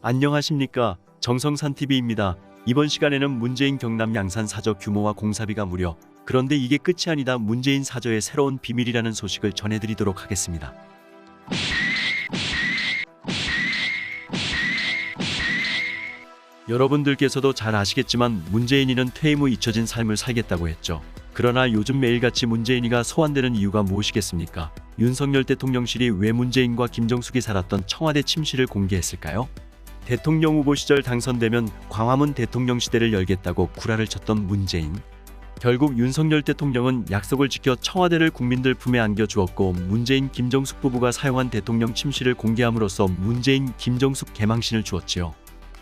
안녕하십니까. 정성산TV입니다. 이번 시간에는 문재인 경남 양산 사저 규모와 공사비가 무려, 그런데 이게 끝이 아니다, 문재인 사저의 새로운 비밀이라는 소식을 전해드리도록 하겠습니다. 여러분들께서도 잘 아시겠지만 문재인이는 퇴임 후 잊혀진 삶을 살겠다고 했죠. 그러나 요즘 매일같이 문재인이가 소환되는 이유가 무엇이겠습니까? 윤석열 대통령실이 왜 문재인과 김정숙이 살았던 청와대 침실을 공개했을까요? 대통령 후보 시절 당선되면 광화문 대통령 시대를 열겠다고 구라를 쳤던 문재인. 결국 윤석열 대통령은 약속을 지켜 청와대를 국민들 품에 안겨주었고, 문재인 김정숙 부부가 사용한 대통령 침실을 공개함으로써 문재인 김정숙 개망신을 주었지요.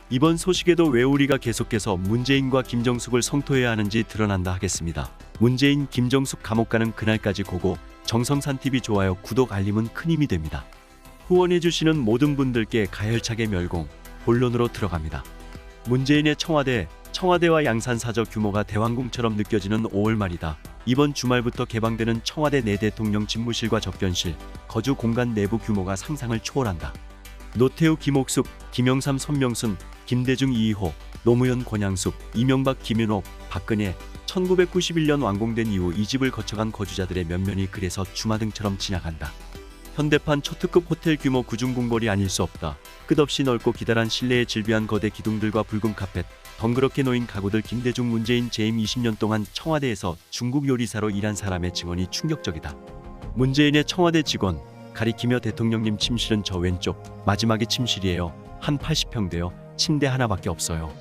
이번 소식에도 왜 우리가 계속해서 문재인과 김정숙을 성토해야 하는지 드러난다 하겠습니다. 문재인 김정숙 감옥 가는 그날까지 고고. 정성산TV 좋아요, 구독, 알림은 큰 힘이 됩니다. 후원해주시는 모든 분들께 가열차게 멸공. 본론으로 들어갑니다. 문재인의 청와대와 양산 사저 규모가 대왕궁처럼 느껴지는 5월 말이다. 이번 주말부터 개방되는 청와대 내 대통령 집무실과 접견실, 거주 공간 내부 규모가 상상을 초월한다. 노태우 김옥숙, 김영삼 손명순, 김대중 이희호, 노무현 권양숙, 이명박 김윤옥, 박근혜, 1991년 완공된 이후 이 집을 거쳐간 거주자들의 면면이 그래서 주마등처럼 지나간다. 현대판 초특급 호텔 규모 구중궁궐이 아닐 수 없다. 끝없이 넓고 기다란 실내의 질비한 거대 기둥들과 붉은 카펫, 덩그렇게 놓인 가구들. 김대중 문재인 재임 20년 동안 청와대에서 중국 요리사로 일한 사람의 증언이 충격적이다. 문재인의 청와대 직원, 가리키며 대통령님 침실은 저 왼쪽, 마지막이 침실이에요. 한 80평대요. 침대 하나밖에 없어요.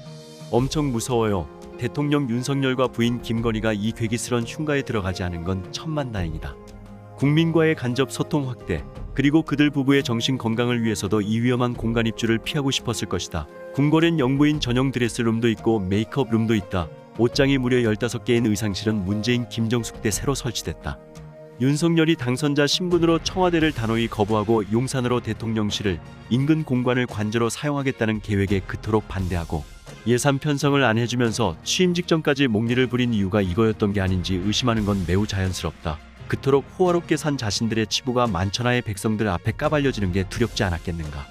엄청 무서워요. 대통령 윤석열과 부인 김건희가 이 괴기스런 흉가에 들어가지 않은 건 천만다행이다. 국민과의 간접 소통 확대, 그리고 그들 부부의 정신 건강을 위해서도 이 위험한 공간 입주를 피하고 싶었을 것이다. 궁궐엔 영부인 전용 드레스룸도 있고 메이크업 룸도 있다. 옷장이 무려 15개인 의상실은 문재인 김정숙 때 새로 설치됐다. 윤석열이 당선자 신분으로 청와대를 단호히 거부하고 용산으로 대통령실을, 인근 공간을 관저로 사용하겠다는 계획에 그토록 반대하고 예산 편성을 안 해주면서 취임 직전까지 목리를 부린 이유가 이거였던 게 아닌지 의심하는 건 매우 자연스럽다. 그토록 호화롭게 산 자신들의 치부가 만천하의 백성들 앞에 까발려지는 게 두렵지 않았겠는가.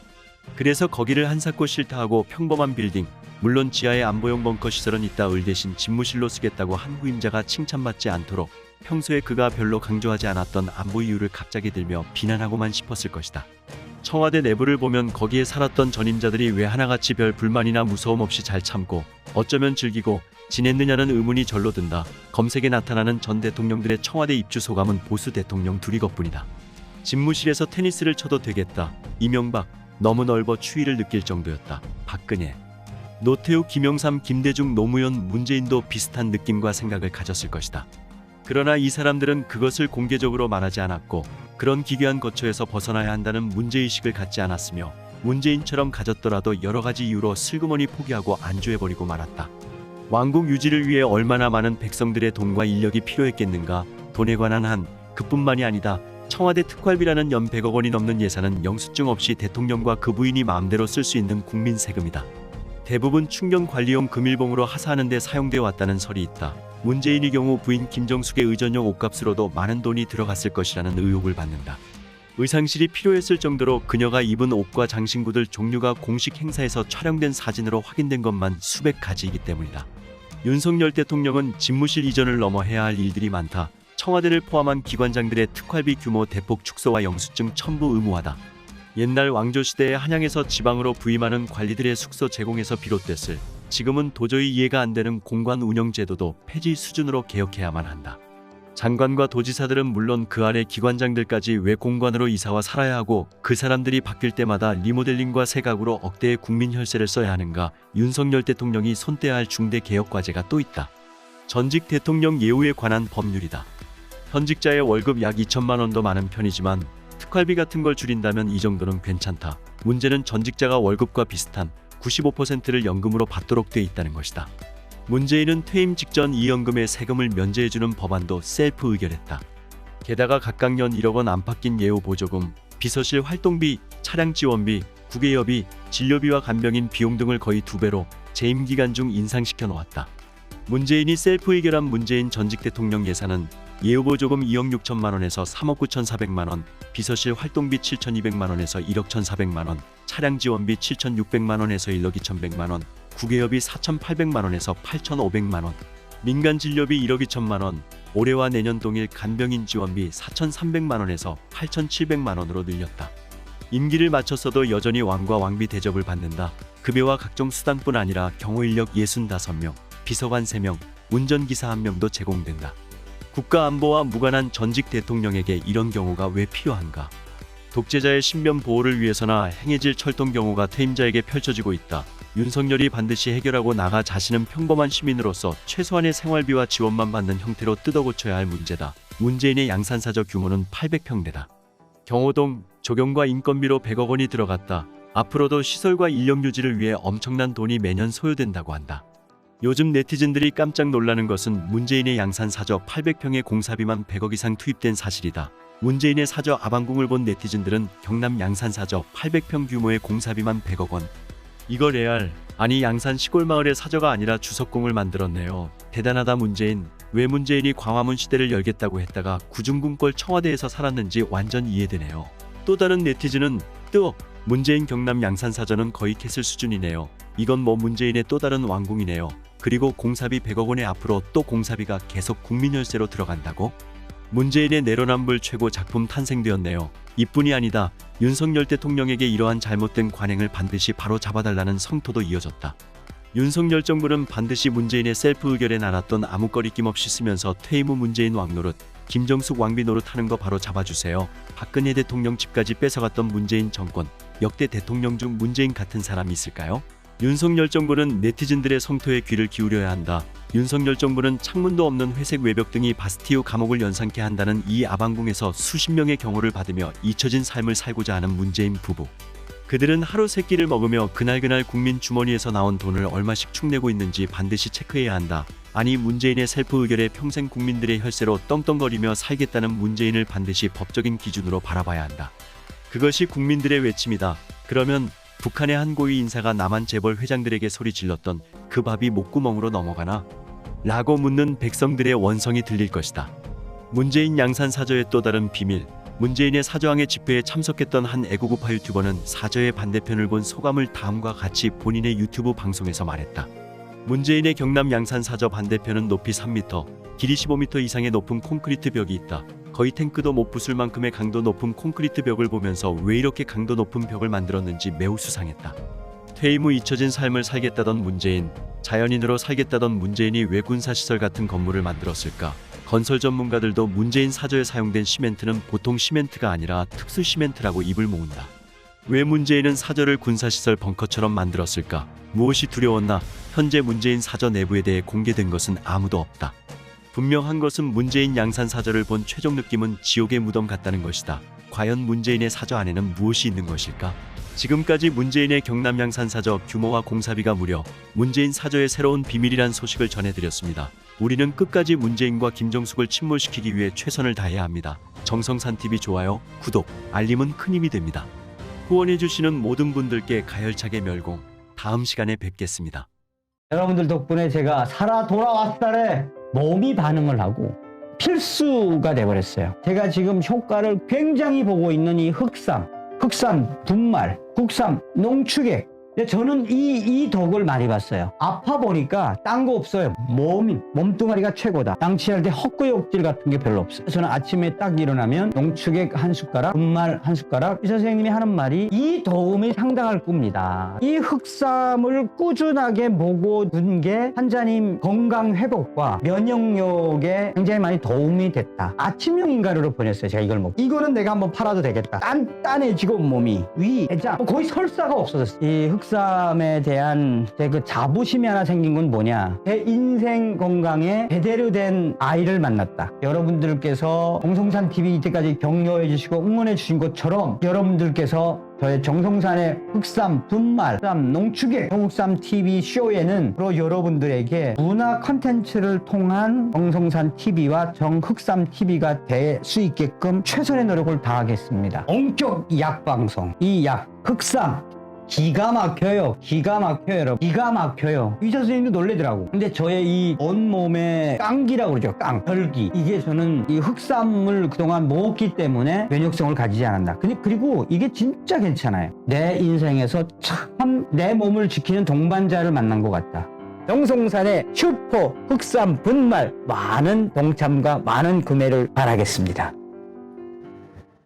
그래서 거기를 한사코 실타하고 평범한 빌딩, 물론 지하에 안보용 벙커 시설은 있다 을 대신 집무실로 쓰겠다고 한 후임자가 칭찬받지 않도록 평소에 그가 별로 강조하지 않았던 안보 이유를 갑자기 들며 비난하고만 싶었을 것이다. 청와대 내부를 보면 거기에 살았던 전임자들이 왜 하나같이 별 불만이나 무서움 없이 잘 참고 어쩌면 즐기고 지냈느냐는 의문이 절로 든다. 검색에 나타나는 전 대통령들의 청와대 입주 소감은 보수 대통령 둘이 것뿐이다. 집무실에서 테니스를 쳐도 되겠다. 이명박, 너무 넓어 추위를 느낄 정도였다. 박근혜, 노태우, 김영삼, 김대중, 노무현, 문재인도 비슷한 느낌과 생각을 가졌을 것이다. 그러나 이 사람들은 그것을 공개적으로 말하지 않았고, 그런 기괴한 거처에서 벗어나야 한다는 문제의식을 갖지 않았으며, 문재인처럼 가졌더라도 여러 가지 이유로 슬그머니 포기하고 안주해버리고 말았다. 왕국 유지를 위해 얼마나 많은 백성들의 돈과 인력이 필요했겠는가. 돈에 관한 한 그뿐만이 아니다. 청와대 특활비라는 연 100억 원이 넘는 예산은 영수증 없이 대통령과 그 부인이 마음대로 쓸 수 있는 국민 세금이다. 대부분 충경관리용 금일봉으로 하사하는 데 사용되어 왔다는 설이 있다. 문재인의 경우 부인 김정숙의 의전용 옷값으로도 많은 돈이 들어갔을 것이라는 의혹을 받는다. 의상실이 필요했을 정도로 그녀가 입은 옷과 장신구들 종류가 공식 행사에서 촬영된 사진으로 확인된 것만 수백 가지이기 때문이다. 윤석열 대통령은 집무실 이전을 넘어 해야 할 일들이 많다. 청와대를 포함한 기관장들의 특활비 규모 대폭 축소와 영수증 첨부 의무화다. 옛날 왕조시대에 한양에서 지방으로 부임하는 관리들의 숙소 제공에서 비롯됐을, 지금은 도저히 이해가 안 되는 공관 운영 제도도 폐지 수준으로 개혁해야만 한다. 장관과 도지사들은 물론 그 아래 기관장들까지 왜 공관으로 이사와 살아야 하고 그 사람들이 바뀔 때마다 리모델링과 새 가구로 억대의 국민 혈세를 써야 하는가. 윤석열 대통령이 손대야 할 중대 개혁 과제가 또 있다. 전직 대통령 예우에 관한 법률이다. 현직자의 월급 약 2천만 원도 많은 편이지만 특활비 같은 걸 줄인다면 이 정도는 괜찮다. 문제는 전직자가 월급과 비슷한 95%를 연금으로 받도록 돼 있다는 것이다. 문재인은 퇴임 직전 이 연금의 세금을 면제해주는 법안도 셀프 의결했다. 게다가 각각 연 1억 원 안팎인 예우 보조금, 비서실 활동비, 차량 지원비, 국외여비, 진료비와 간병인 비용 등을 거의 2배로 재임 기간 중 인상시켜 놓았다. 문재인이 셀프 의결한 문재인 전직 대통령 예산은 예후보조금 2억 6천만 원에서 3억 9,400만 원, 비서실 활동비 7,200만 원에서 1억 1,400만 원, 차량 지원비 7,600만 원에서 1억 2,100만 원, 국외협의 4,800만 원에서 8,500만 원, 민간 진료비 1억 2천만 원, 올해와 내년 동일 간병인 지원비 4,300만 원에서 8,700만 원으로 늘렸다. 임기를 마쳤어도 여전히 왕과 왕비 대접을 받는다. 급여와 각종 수당뿐 아니라 경호인력 65명, 비서관 3명, 운전기사 1명도 제공된다. 국가안보와 무관한 전직 대통령에게 이런 경우가 왜 필요한가? 독재자의 신변 보호를 위해서나 행해질 철통 경우가 퇴임자에게 펼쳐지고 있다. 윤석열이 반드시 해결하고 나가 자신은 평범한 시민으로서 최소한의 생활비와 지원만 받는 형태로 뜯어고쳐야 할 문제다. 문재인의 양산사저 규모는 800평대다. 경호동, 조경과 인건비로 100억 원이 들어갔다. 앞으로도 시설과 인력 유지를 위해 엄청난 돈이 매년 소요된다고 한다. 요즘 네티즌들이 깜짝 놀라는 것은 문재인의 양산사저 800평의 공사비만 100억 이상 투입된 사실이다. 문재인의 사저 아방궁을 본 네티즌들은 경남 양산사저 800평 규모의 공사비만 100억 원. 이거 레알, 아니 양산 시골마을의 사저가 아니라 주석궁을 만들었네요. 대단하다 문재인. 왜 문재인이 광화문 시대를 열겠다고 했다가 구중궁궐 청와대에서 살았는지 완전 이해되네요. 또 다른 네티즌은 뜨 문재인 경남 양산사저는 거의 캐슬 수준이네요. 이건 뭐 문재인의 또 다른 왕궁이네요. 그리고 공사비 100억 원에 앞으로 또 공사비가 계속 국민열세로 들어간다고? 문재인의 내로남불 최고 작품 탄생되었네요. 이뿐이 아니다. 윤석열 대통령에게 이러한 잘못된 관행을 반드시 바로 잡아달라는 성토도 이어졌다. 윤석열 정부는 반드시 문재인의 셀프 의결에 날았던 아무거리 낌없이 쓰면서 퇴임 후 문재인 왕노릇, 김정숙 왕비 노릇하는 거 바로 잡아주세요. 박근혜 대통령 집까지 뺏어갔던 문재인 정권, 역대 대통령 중 문재인 같은 사람이 있을까요? 윤석열 정부는 네티즌들의 성토에 귀를 기울여야 한다. 윤석열 정부는 창문도 없는 회색 외벽 등이 바스티유 감옥을 연상케 한다는 이 아방궁에서 수십 명의 경호를 받으며 잊혀진 삶을 살고자 하는 문재인 부부. 그들은 하루 세 끼를 먹으며 그날그날 국민 주머니에서 나온 돈을 얼마씩 축내고 있는지 반드시 체크해야 한다. 아니 문재인의 셀프 의결에 평생 국민들의 혈세로 떵떵거리며 살겠다는 문재인을 반드시 법적인 기준으로 바라봐야 한다. 그것이 국민들의 외침이다. 그러면 북한의 한 고위 인사가 남한 재벌 회장들에게 소리 질렀던 그 밥이 목구멍으로 넘어가나? 라고 묻는 백성들의 원성이 들릴 것이다. 문재인 양산사저의 또 다른 비밀. 문재인의 사저항해 집회에 참석했던 한 애국우파 유튜버는 사저의 반대편을 본 소감을 다음과 같이 본인의 유튜브 방송에서 말했다. 문재인의 경남 양산사저 반대편은 높이 3m, 길이 15m 이상의 높은 콘크리트 벽이 있다. 거의 탱크도 못 부술 만큼의 강도 높은 콘크리트 벽을 보면서 왜 이렇게 강도 높은 벽을 만들었는지 매우 수상했다. 퇴임 후 잊혀진 삶을 살겠다던 문재인, 자연인으로 살겠다던 문재인이 왜 군사시설 같은 건물을 만들었을까? 건설 전문가들도 문재인 사저에 사용된 시멘트는 보통 시멘트가 아니라 특수 시멘트라고 입을 모은다. 왜 문재인은 사저를 군사시설 벙커처럼 만들었을까? 무엇이 두려웠나? 현재 문재인 사저 내부에 대해 공개된 것은 아무도 없다. 분명한 것은 문재인 양산 사저를 본 최종 느낌은 지옥의 무덤 같다는 것이다. 과연 문재인의 사저 안에는 무엇이 있는 것일까? 지금까지 문재인의 경남 양산 사저 규모와 공사비가 무려 문재인 사저의 새로운 비밀이란 소식을 전해드렸습니다. 우리는 끝까지 문재인과 김정숙을 침몰시키기 위해 최선을 다해야 합니다. 정성산TV 좋아요, 구독, 알림은 큰 힘이 됩니다. 후원해주시는 모든 분들께 가열차게 멸공. 다음 시간에 뵙겠습니다. 여러분들 덕분에 제가 살아 돌아왔다래 몸이 반응을 하고 필수가 돼버렸어요. 제가 지금 효과를 굉장히 보고 있는 이 흑삼 분말, 국삼, 농축액. 저는 이 덕을 많이 봤어요. 아파 보니까 딴 거 없어요. 몸뚱아리가 최고다. 양치할 때 헛구역질 같은 게 별로 없어요. 저는 아침에 딱 일어나면 농축액 한 숟가락, 분말 한 숟가락. 의사 선생님이 하는 말이 이 도움이 상당할 겁니다. 이 흑삼을 꾸준하게 먹어둔 게 환자님 건강 회복과 면역력에 굉장히 많이 도움이 됐다. 아침형 인간으로 변했어요. 제가 이걸 먹고. 이거는 내가 한번 팔아도 되겠다. 단단해지고 몸이 위, 대장 거의 설사가 없어졌어요. 이 흑삼에 대한 제 그 자부심이 하나 생긴 건 뭐냐, 제 인생 건강에 제대로 된 아이를 만났다. 여러분들께서 정성산TV 이때까지 격려해 주시고 응원해 주신 것처럼 여러분들께서 저의 정성산의 흑삼, 분말, 흑삼, 농축액, 정흑삼TV 쇼에는 바로 여러분들에게 문화 컨텐츠를 통한 정성산TV와 정흑삼TV가 될 수 있게끔 최선의 노력을 다하겠습니다. 원격 약방송, 이 약 흑삼 기가 막혀요. 기가 막혀요, 여러분. 기가 막혀요. 의사 선생님도 놀래더라고. 근데 저의 이 온몸의 깡기라고 그러죠. 깡, 혈기. 이게 저는 이 흑삼을 그동안 먹었기 때문에 면역성을 가지지 않았나. 그리고 이게 진짜 괜찮아요. 내 인생에서 참 내 몸을 지키는 동반자를 만난 것 같다. 정성산의 슈퍼 흑삼 분말 많은 동참과 많은 구매를 바라겠습니다.